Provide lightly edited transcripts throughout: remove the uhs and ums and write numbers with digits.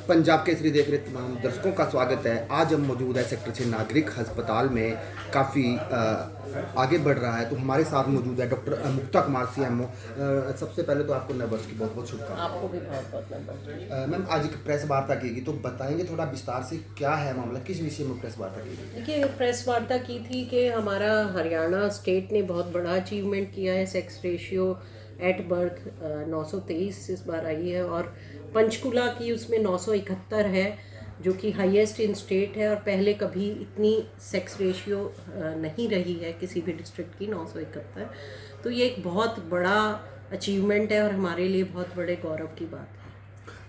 पंजाब केसरी देख रहे तमाम दर्शकों का स्वागत है। आज हम मौजूद है सेक्टर 6 नागरिक अस्पताल में, काफ़ी आगे बढ़ रहा है। तो हमारे साथ मौजूद है डॉक्टर मुक्ता कुमार CMO। सबसे पहले तो आपको नए वर्ष की बहुत बहुत शुभकामनाएं। आपको भी बहुत बहुत नंबर। मैम, आज एक प्रेस वार्ता की गई, तो बताएंगे थोड़ा विस्तार से क्या है मामला, किस विषय में प्रेस वार्ता की गई? देखिए, प्रेस वार्ता की थी कि हमारा हरियाणा स्टेट ने बहुत बड़ा अचीवमेंट किया है। सेक्स रेशियो एट बर्थ 923 इस बार आई है, और पंचकुला की उसमें 971 है, जो कि हाईएस्ट इन स्टेट है। और पहले कभी इतनी सेक्स रेशियो नहीं रही है किसी भी डिस्ट्रिक्ट की, 971। तो ये एक बहुत बड़ा अचीवमेंट है और हमारे लिए बहुत बड़े गौरव की बात है।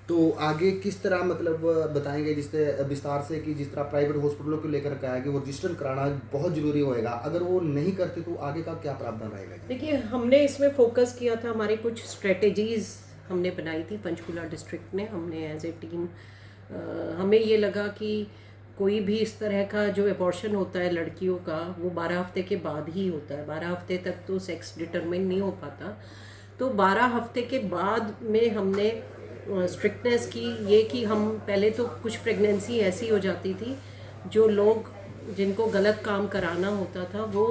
तो आगे किस तरह मतलब बताएंगे जिससे विस्तार से, कि जिस तरह प्राइवेट हॉस्पिटलों को लेकर कहा है कि वो रजिस्टर कराना बहुत ज़रूरी होएगा, अगर वो नहीं करते तो आगे का क्या प्रावधान रहेगा? देखिए, हमने इसमें फोकस किया था, हमारी कुछ स्ट्रेटेजीज हमने बनाई थी पंचकुला डिस्ट्रिक्ट ने। हमने एज ए टीम, हमें ये लगा कि कोई भी इस तरह का जो एबॉर्शन होता है लड़कियों का, वो 12 हफ्ते के बाद ही होता है। 12 हफ्ते तक तो सेक्स डिटरमिन नहीं हो पाता। तो 12 हफ्ते के बाद में हमने स्ट्रिक्टनेस की, ये कि हम पहले तो कुछ प्रेगनेंसी ऐसी हो जाती थी, जो लोग जिनको गलत काम कराना होता था वो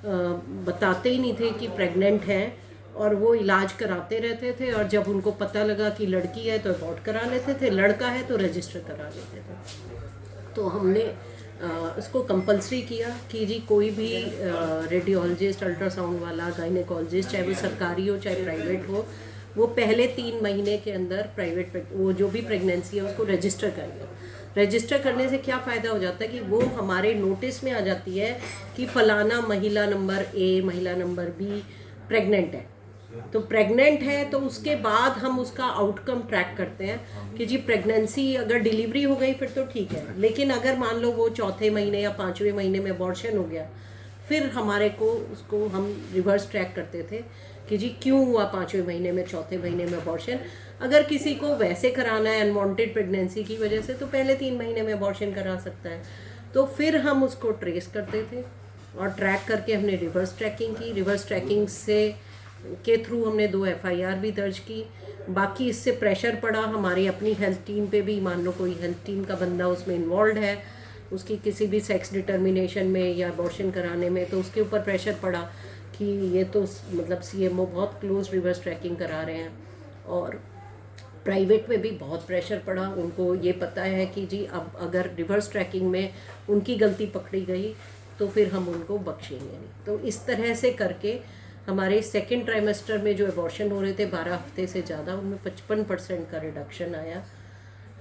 बताते ही नहीं थे कि प्रेग्नेंट हैं, और वो इलाज कराते रहते थे। और जब उनको पता लगा कि लड़की है तो अबॉर्ट करा लेते थे, लड़का है तो रजिस्टर करा लेते थे। तो हमने उसको कंपलसरी किया कि जी कोई भी रेडियोलॉजिस्ट, अल्ट्रासाउंड वाला, गायनेकोलॉजिस्ट, चाहे वो सरकारी हो चाहे प्राइवेट हो, वो पहले 3 महीने के अंदर प्राइवेट वो जो भी प्रेगनेंसी है उसको रजिस्टर करेगा। रजिस्टर करने से क्या फ़ायदा हो जाता है कि वो हमारे नोटिस में आ जाती है कि फ़लाना महिला नंबर A, महिला नंबर B प्रेग्नेंट है। तो प्रेग्नेंट है तो उसके बाद हम उसका आउटकम ट्रैक करते हैं कि जी प्रेगनेंसी, अगर डिलीवरी हो गई फिर तो ठीक है, लेकिन अगर मान लो वो 4थे महीने या 5वें महीने में अबॉर्शन हो गया, फिर हमारे को उसको हम रिवर्स ट्रैक करते थे कि जी क्यों हुआ 5वें महीने में, 4थे महीने में अबॉर्शन। अगर किसी को वैसे कराना है अनवांटेड प्रेगनेंसी की वजह से, तो पहले 3 महीने में अबॉर्शन करा सकता है। तो फिर हम उसको ट्रेस करते थे और ट्रैक करके हमने रिवर्स ट्रैकिंग की। रिवर्स ट्रैकिंग से के थ्रू हमने 2 FIR भी दर्ज की। बाकी इससे प्रेशर पड़ा हमारी अपनी हेल्थ टीम पे भी। मान लो कोई हेल्थ टीम का बंदा उसमें इन्वॉल्व है, उसकी किसी भी सेक्स डिटर्मिनेशन में या अबॉर्शन कराने में, तो उसके ऊपर प्रेशर पड़ा कि ये तो मतलब CMO बहुत क्लोज रिवर्स ट्रैकिंग करा रहे हैं। और प्राइवेट में भी बहुत प्रेशर पड़ा, उनको ये पता है कि जी अब अगर रिवर्स ट्रैकिंग में उनकी गलती पकड़ी गई तो फिर हम उनको बख्शेंगे नहीं। तो इस तरह से करके हमारे सेकेंड ट्राइमेस्टर में जो एबॉर्शन हो रहे थे 12 हफ्ते से ज़्यादा, उनमें 55% का रिडक्शन आया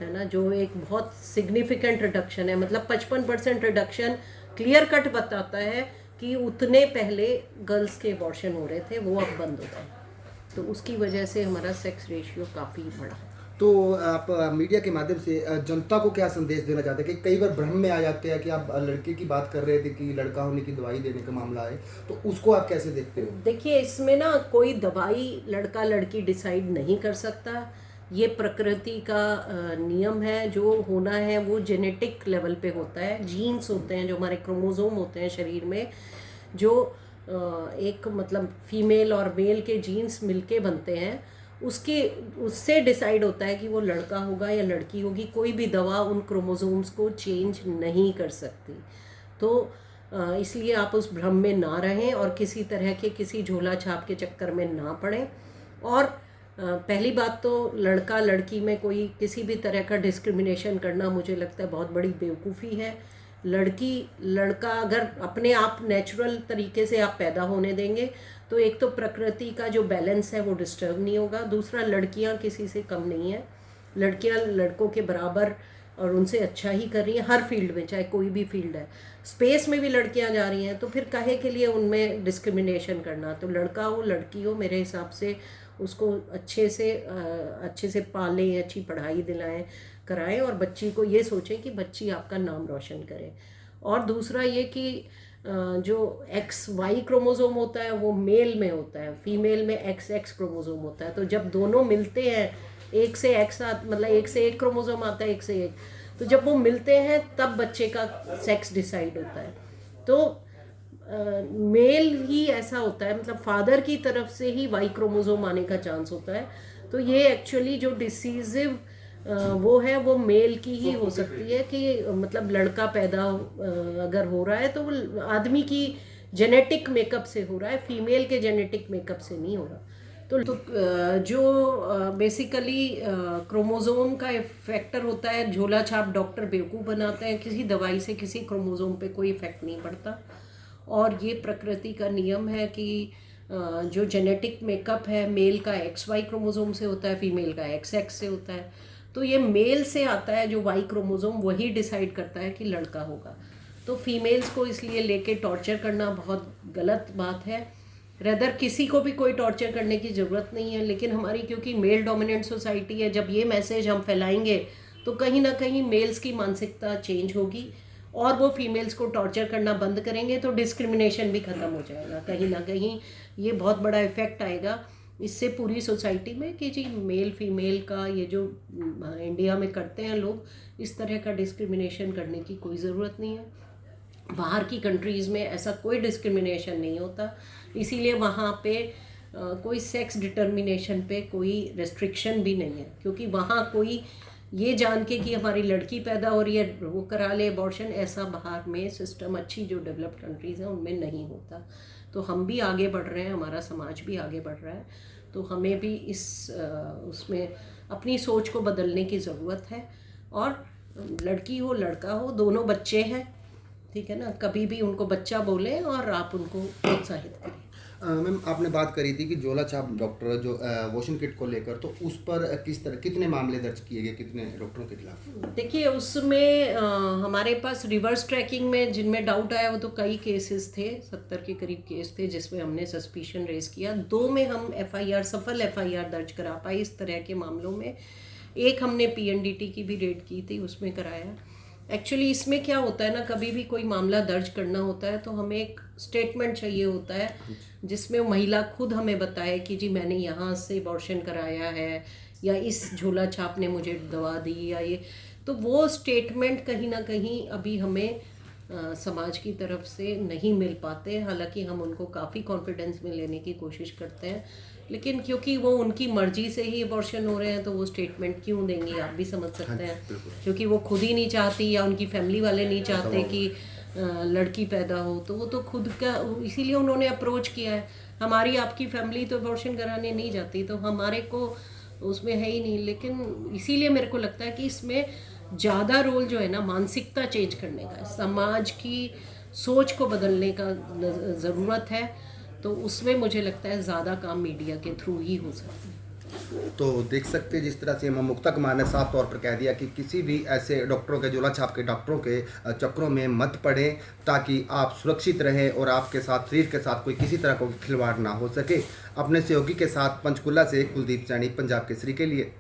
है ना, जो एक बहुत सिग्निफिकेंट रिडक्शन है। मतलब 55% रिडक्शन क्लियर कट बताता है कि उतने पहले गर्ल्स के एबॉर्शन हो रहे थे वो अब बंद हो गए। तो उसकी वजह से हमारा सेक्स रेशियो काफ़ी बढ़ा। तो आप मीडिया के माध्यम से जनता को क्या संदेश देना चाहते हैं? कि कई बार भ्रम में आ जाते हैं कि आप लड़के की बात कर रहे थे कि लड़का होने की दवाई देने का मामला है, तो उसको आप कैसे देखते हो? देखिए, इसमें ना कोई दवाई लड़का लड़की डिसाइड नहीं कर सकता। ये प्रकृति का नियम है। जो होना है वो जेनेटिक लेवल पे होता है। जीन्स होते हैं, जो हमारे क्रोमोसोम होते हैं शरीर में, जो एक मतलब फीमेल और मेल के जीन्स मिलके बनते हैं, उससे डिसाइड होता है कि वो लड़का होगा या लड़की होगी। कोई भी दवा उन क्रोमोसोम्स को चेंज नहीं कर सकती। तो इसलिए आप उस भ्रम में ना रहें और किसी तरह के किसी झोला छाप के चक्कर में ना पड़ें। और पहली बात तो लड़का लड़की में कोई किसी भी तरह का डिस्क्रिमिनेशन करना मुझे लगता है बहुत बड़ी बेवकूफ़ी है। लड़की लड़का अगर अपने आप नेचुरल तरीके से आप पैदा होने देंगे तो एक तो प्रकृति का जो बैलेंस है वो डिस्टर्ब नहीं होगा। दूसरा, लड़कियां किसी से कम नहीं है, लड़कियां लड़कों के बराबर और उनसे अच्छा ही कर रही हैं हर फील्ड में, चाहे कोई भी फील्ड है। स्पेस में भी लड़कियां जा रही हैं, तो फिर काहे के लिए उनमें डिस्क्रिमिनेशन करना? तो लड़का हो लड़की हो, मेरे हिसाब से उसको अच्छे से पालें, अच्छी पढ़ाई दिलाएं, कराएं, और बच्ची को ये सोचें कि बच्ची आपका नाम रोशन करे। और दूसरा ये कि जो XY क्रोमोसोम होता है वो मेल में होता है, फीमेल में XX क्रोमोसोम होता है। तो जब दोनों मिलते हैं, एक से X मतलब एक से एक क्रोमोसोम आता है, एक से एक, तो जब वो मिलते हैं तब बच्चे का सेक्स डिसाइड होता है। तो मेल ही ऐसा होता है, मतलब फादर की तरफ से ही Y क्रोमोसोम आने का चांस होता है। तो ये एक्चुअली जो डिसीजिव वो है वो मेल की ही हो सकती है कि मतलब लड़का पैदा अगर हो रहा है तो वो आदमी की जेनेटिक मेकअप से हो रहा है, फीमेल के जेनेटिक मेकअप से नहीं हो रहा। तो जो बेसिकली क्रोमोसोम का फैक्टर होता है, झोला छाप डॉक्टर बेवकूफ़ बनाते हैं, किसी दवाई से किसी क्रोमोसोम पे कोई इफेक्ट नहीं पड़ता। और ये प्रकृति का नियम है कि जो जेनेटिक मेकअप है मेल का XY क्रोमोसोम से होता है, फीमेल का XX से होता है। तो ये मेल से आता है जो Y क्रोमोसोम, वही डिसाइड करता है कि लड़का होगा। तो फीमेल्स को इसलिए लेके टॉर्चर करना बहुत गलत बात है। रेदर किसी को भी कोई टॉर्चर करने की ज़रूरत नहीं है, लेकिन हमारी क्योंकि मेल डोमिनेंट सोसाइटी है, जब ये मैसेज हम फैलाएंगे तो कहीं ना कहीं मेल्स की मानसिकता चेंज होगी और वो फीमेल्स को टॉर्चर करना बंद करेंगे, तो डिस्क्रिमिनेशन भी ख़त्म हो जाएगा। कहीं ना कहीं ये बहुत बड़ा इफ़ेक्ट आएगा इससे पूरी सोसाइटी में कि जी मेल फीमेल का ये जो इंडिया में करते हैं लोग, इस तरह का डिस्क्रिमिनेशन करने की कोई ज़रूरत नहीं है। बाहर की कंट्रीज़ में ऐसा कोई डिस्क्रिमिनेशन नहीं होता, इसीलिए वहाँ पे कोई सेक्स डिटर्मिनेशन पे कोई रेस्ट्रिक्शन भी नहीं है, क्योंकि वहाँ कोई ये जान के कि हमारी लड़की पैदा हो रही है वो करा ले अबॉर्शन, ऐसा बाहर में सिस्टम अच्छी जो डेवलप्ड कंट्रीज़ हैं उनमें नहीं होता। तो हम भी आगे बढ़ रहे हैं, हमारा समाज भी आगे बढ़ रहा है, तो हमें भी उसमें अपनी सोच को बदलने की ज़रूरत है। और लड़की हो लड़का हो दोनों बच्चे हैं, ठीक है ना, कभी भी उनको बच्चा बोलें और आप उनको प्रोत्साहित करें। मैम आपने बात करी थी कि झोला छाप डॉक्टर जो वॉशिंग किट को लेकर, तो उस पर कितने मामले दर्ज किए गए, कितने डॉक्टरों के खिलाफ? देखिए उसमें हमारे पास रिवर्स ट्रैकिंग में जिनमें डाउट आया वो तो कई केसेस थे, 70 के करीब केस थे जिसमें हमने सस्पिशन रेज किया। 2 में हम सफल FIR दर्ज करा पाए इस तरह के मामलों में। एक हमने PNDT की भी रेड की थी, उसमें कराया। एक्चुअली इसमें क्या होता है ना, कभी भी कोई मामला दर्ज करना होता है तो हमें एक स्टेटमेंट चाहिए होता है जिसमें महिला खुद हमें बताए कि जी मैंने यहाँ से अबॉर्शन कराया है या इस झोला छाप ने मुझे दवा दी या ये, तो वो स्टेटमेंट कहीं ना कहीं अभी हमें समाज की तरफ से नहीं मिल पाते। हालांकि हम उनको काफ़ी कॉन्फिडेंस में लेने की कोशिश करते हैं, लेकिन क्योंकि वो उनकी मर्जी से ही अबॉर्शन हो रहे हैं तो वो स्टेटमेंट क्यों देंगी, आप भी समझ सकते हैं। क्योंकि वो खुद ही नहीं चाहती या उनकी फैमिली वाले नहीं चाहते कि लड़की पैदा हो, तो वो तो खुद का, इसीलिए उन्होंने अप्रोच किया है। हमारी आपकी फैमिली तो अबॉर्शन कराने नहीं जाती, तो हमारे को उसमें है ही नहीं। लेकिन इसीलिए मेरे को लगता है कि इसमें ज़्यादा रोल जो है ना मानसिकता चेंज करने का, समाज की सोच को बदलने का ज़रूरत है। तो उसमें मुझे लगता है ज़्यादा काम मीडिया के थ्रू ही हो सकता है। तो देख सकते हैं जिस तरह से मुक्ता कुमार ने साफ तौर पर कह दिया कि किसी भी ऐसे डॉक्टरों के, झोला छाप के डॉक्टरों के चक्रों में मत पड़ें, ताकि आप सुरक्षित रहें और आपके साथ, शरीर के साथ कोई किसी तरह का खिलवाड़ ना हो सके। अपने सहयोगी के साथ पंचकुला से कुलदीप सैनी, पंजाब केसरी के लिए।